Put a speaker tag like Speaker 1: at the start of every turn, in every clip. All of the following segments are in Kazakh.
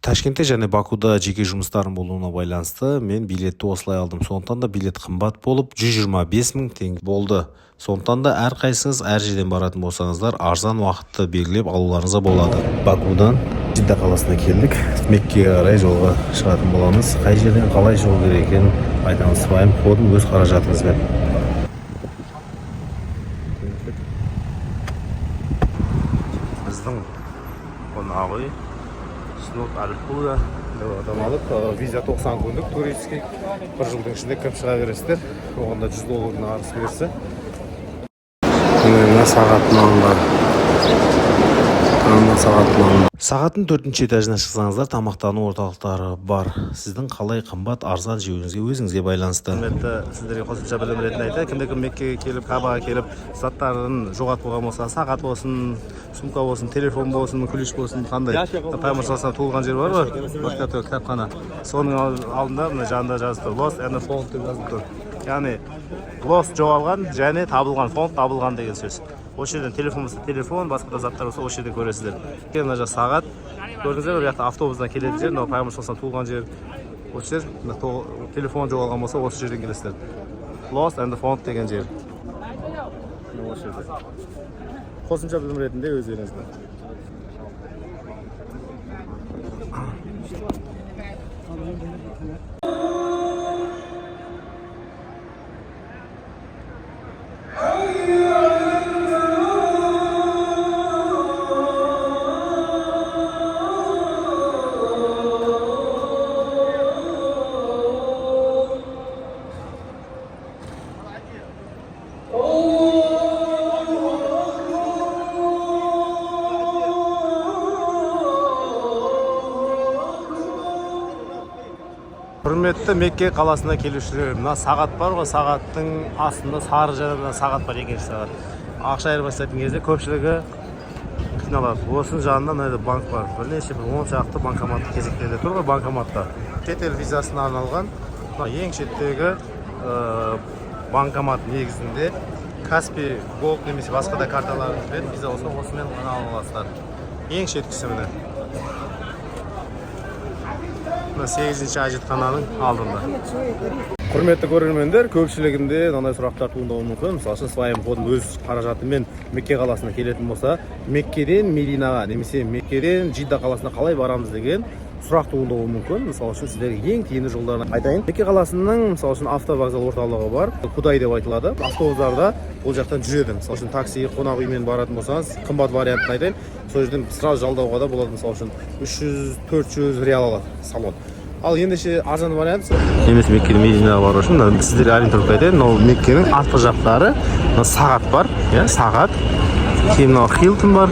Speaker 1: Ташкентте және Бакуда жеке жұмыстарым болуына байланысты мен билетті осылай алдым. Сондықтан да билет қымбат болып 125 мың теңге болды. Сондықтан да әрқайсыңыз әр жерден баратын болсаңыздар арзан уақытты белгілеп алуларыңызға болады. Бакудан Жидда қаласына келдік. Меккеге қарай жолға шығатын боламыз. Қай жерден қалай жол керек екенін айтамыз. Свайым кодын өз қаражатыңызбен. Біздің қонағы Снот Аль-Худа адам алып, виза 90 күндік туристский. Bir жылдың ішінде кіріп шыға бересіздер. Оғанда $100 арыз берсе. Мына сағаттың алдында. Сағаттың 4-ші этажына шықсаңыздар, тамақтану орталықтары бар. Сіздің қалай қымбат, арзан жеуіңізге өзіңізге байланысты. Сіздерге қосымша білім ретінде айтайын. Кімде-кім Меккеге келіп, Кабаға келіп, заттарын жоғалтып қойған болса, сағат болсын, сумка болсын, телефон болсын, ключ болсын, қандай Пайғамбар саласына туылған жер бар ғой, басқа кітапхана. Соның алдында мына жанында жазып тұр. Lost and found деп жазып тұр. Яғни lost жоғалған және табылған, found табылған деген сөз. Осы жерден телефон болса телефон, басқа да заттар болса осы жерден көресіздер. Мына жақ сағат. Көрдіңіздер, бұл жақта автобустан келетін жер, мынау Пайғамбар саласына туылған жер. Осы жер, телефон жоғалған болса осы жерден келесіздер. Lost and found деген жер. Осы жерде. Қосымша білім ретінде өздеріңізді. Құрметті Мекке қаласына келушілер, мына сағат бар ғой, сағаттың астында сары жаңа сағат бар, екінші сағат. Ақша айырбастайтын кезде көпшілігі қиналады. Осының жанында мына банк бар. Бірнеше 10 шақты банкомат кезектерде тұр ғой, банкоматта. Шетел визасына арналған ең шеттегі банкомат негізінде Каспи Голд немесе басқа да карталарыңызбен виза болса осымен ғана ала аласыздар. Ең шеткісі міне. 8-ші әжетхананың алдында. Құрметті көрермендер, көпшілігінде мынандай сұрақтар туындауы мүмкін. Мысалы үшін Свайым кодын өз қаражатымен Мекке қаласына келетін болса, Меккеден Мединаға немесе Меккеден Жидда қаласына қалай барамыз деген сұрақ туындауы мүмкін. Мысалы үшін сіздерге ең тиімді жолдарын айтайын. Мекке қаласының мысалы үшін автовокзал орталығы бар. Кудай деп айтылады. Автобустарда ол жақтан жүреді. Мысалы үшін такси, қонақ үймен баратын болсаңыз, қымбат вариантын айтайын. Сол жерден сразу жалдауға да болады. Мысалы үшін 300-400 реал алады салон. Ал ендеше арзан вариант немесе Меккеден Мединаға бару үшін сіздерге ориентировка айтайын. Ол Меккенің артқы жақтары сағат бар, сағат. Кейін Хилтон бар.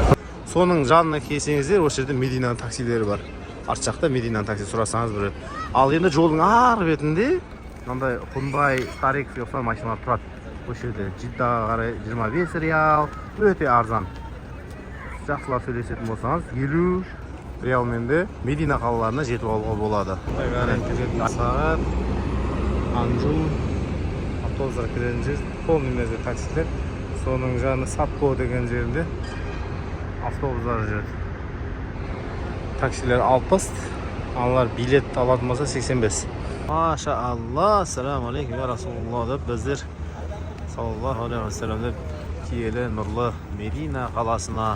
Speaker 1: Соның жанына келсеңіздер, осы жерде Мединаның таксилері бар. Арт жақта Мединаның такси сұрасаңыз бір. Ал енді жолдың ар бетінде мынандай Hyundai Стариков ұқсас машиналар тұрады. Осы жерде Жиддаға қарай 25 реал, өте арзан. Жақсылап сөйлесетін болсаңыз 50 реалмен де Медина қалаларына жетіп алуға болады. Сағат, Анжу, автобустар кіретін жер, полный мезі таксилер. Соның жаны Сапко деген жерінде автобустар жүреді. Таксилер 60, аналар билет алатын болса 85. Маша Алла, ассаламу алейкум, я Расулулла деп біздер саллаллаху алейхи ва саллям деп киелі нұрлы Медина қаласына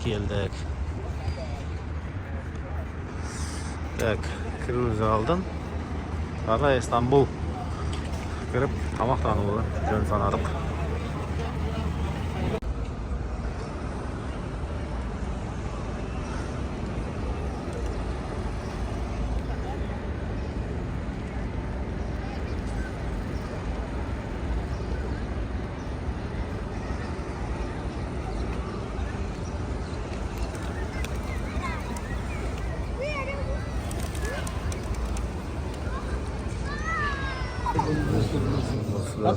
Speaker 1: келдік. Так, кіруімізді алдым. Қарай Истанбул кіріп тамақтануды жөн санадық.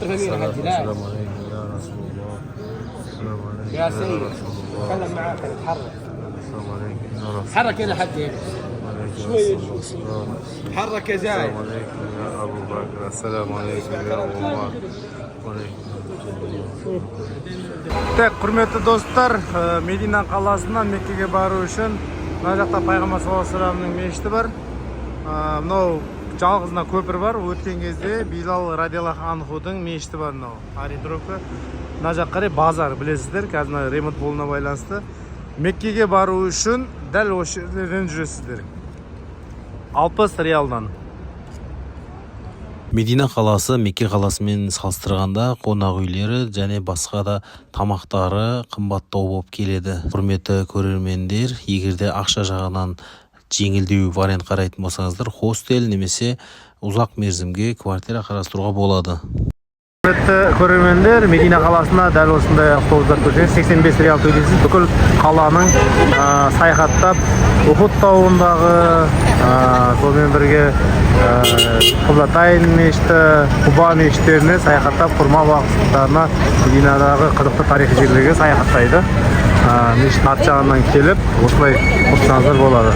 Speaker 2: السلام عليكم يا رسول الله. السلام عليكم يا سيد. تكلم معاك تتحرك. السلام عليكم يا رسول الله. تحرك هنا لحد هنا. شوي تحرك يا زايد. السلام عليكم يا ابو بكر. السلام عليكم يا عمر. Так, құрметті достар, Медина қаласынан Меккеге бару үшін
Speaker 1: Мына жақта пайғамбар саллаллаху алейхи вассаламның мешіті бар. Мынау жалғызына көпір бар. Өткен кезде Билал радиаллаху анхудың мешіті бар мынау. Ориентировка. Мына жақ қарай базар, білесіздер, қазір ремонт болуына байланысты. Меккеге бару үшін дәл осы жерден жүресіздер. 60 риалдан.
Speaker 3: Медина қаласы Мекке қаласымен салыстырғанда қонақ үйлері және басқа да тамақтары қымбаттау болып келеді. Құрметті көрермендер, егерде ақша жағынан жеңілдеу вариант қарайтын болсаңыздар, хостел немесе ұзақ мерзімге квартира қарастыруға болады.
Speaker 1: Құрметті көрермендер, Медина қаласына дәл осындай автобустар көрсеңіз 85 риал төлейсіз. Бүкіл қаланың саяхаттап, Ухуд тауындағы, сонымен бірге Қыблатайн мешіті, Құба мешіттеріне саяхаттап, құрма уақыттарына Мединадағы қызықты тарихи жерлерге саяхаттайды. Мешіт арт жағынан келіп, осылай қосылсаңыздар болады.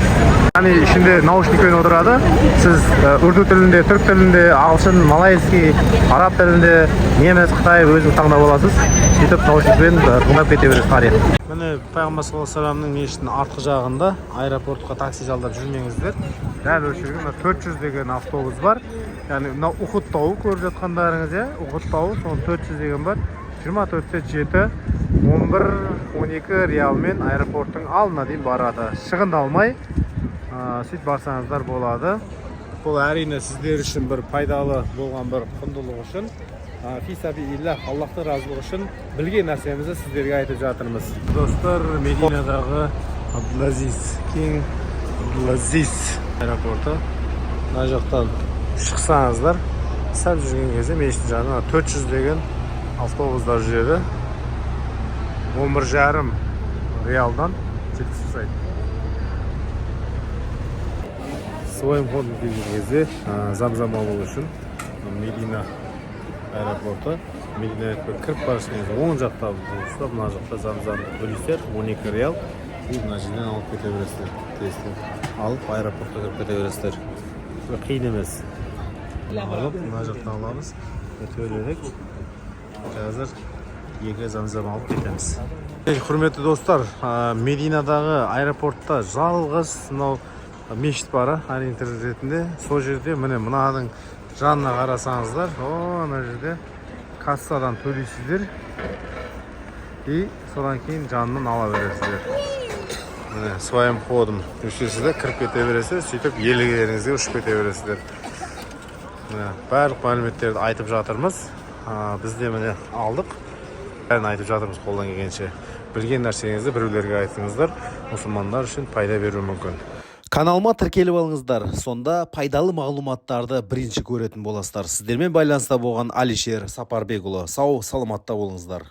Speaker 1: Яғни ішінде наушникпен отырады. Сіз үрду тілінде, түрк тілінде, ағылшын, малайский, араб тілінде, неміс, қытай өзіңіз таңдап аласыз. Сөйтіп наушникпен тыңдап кете бересіз тарих. Міне пайғамбар саллаллаху алейхи вассаламның мешітінің артқы жағында аэропортқа такси жалдап жүрмеңіздер. Дәл осы жерде 400 деген автобус бар. Яғни мына Ухуд тауы көріп жатқандарыңыз, Ухуд тауы, соның 400 деген бар. 24-те 7, 11-12 риалмен аэропорттың алдына дейін барады. Шығындалмай сөйтіп барсаңыздар болады. Бұл әрине сіздер үшін бір пайдалы болған бір құндылық үшін, фисабилlah, Аллахтың разылығы үшін білген нәрсемізді сіздерге айтып жатырмыз. Достар, Мединадағы Абдулазиз, King Абдулазиз аэропорты. Мына жақтан шықсаңыздар, сәл жүрген кезде мешіттің жанына 400 деген автобустар жүреді. 11,5 риалдан жеткізіледі. Своим ходом келген кезде зам-зам алу үшін Медина аэропорты. Медина аэропорты кіріп барышыңыз оң жақта болса, мына жақта зам-зам бөлістер 12 риал. Мына жерден алып кете бересіздер. Алып аэропортқа кіріп кете бересіздер. Қиын емес. Алып, мына жақтан аламыз. Төледік. Қазір екі зам-зам алып кетеміз. Құрметті достар, Мединадағы аэропортта жалғыз мешіт бар, ориентир ретінде. Сол жерде міне мынаның жанына қарасаңыздар, ана жерде кассадан төлейсіздер и содан кейін жанынан ала бересіздер. Міне своим ходом өшесіздер, кіріп кете бересіздер, сөйтіп елігеріңізге ұшып кете бересіздер. Барлық мәліметтерді айтып жатырмыз. Бізде міне алдық. Бәрін айтып жатырмыз қолдан келгенше. Білген нәрсеңізді біреулерге айтыңыздар. Мұсылмандар үшін пайда беруі мүмкін.
Speaker 3: Каналыма тіркеліп алыңыздар. Сонда пайдалы мағлұматтарды бірінші көретін боласыздар. Сіздермен байланыста болған Алишер Сапарбекұлы. Сау, саламатта болыңыздар.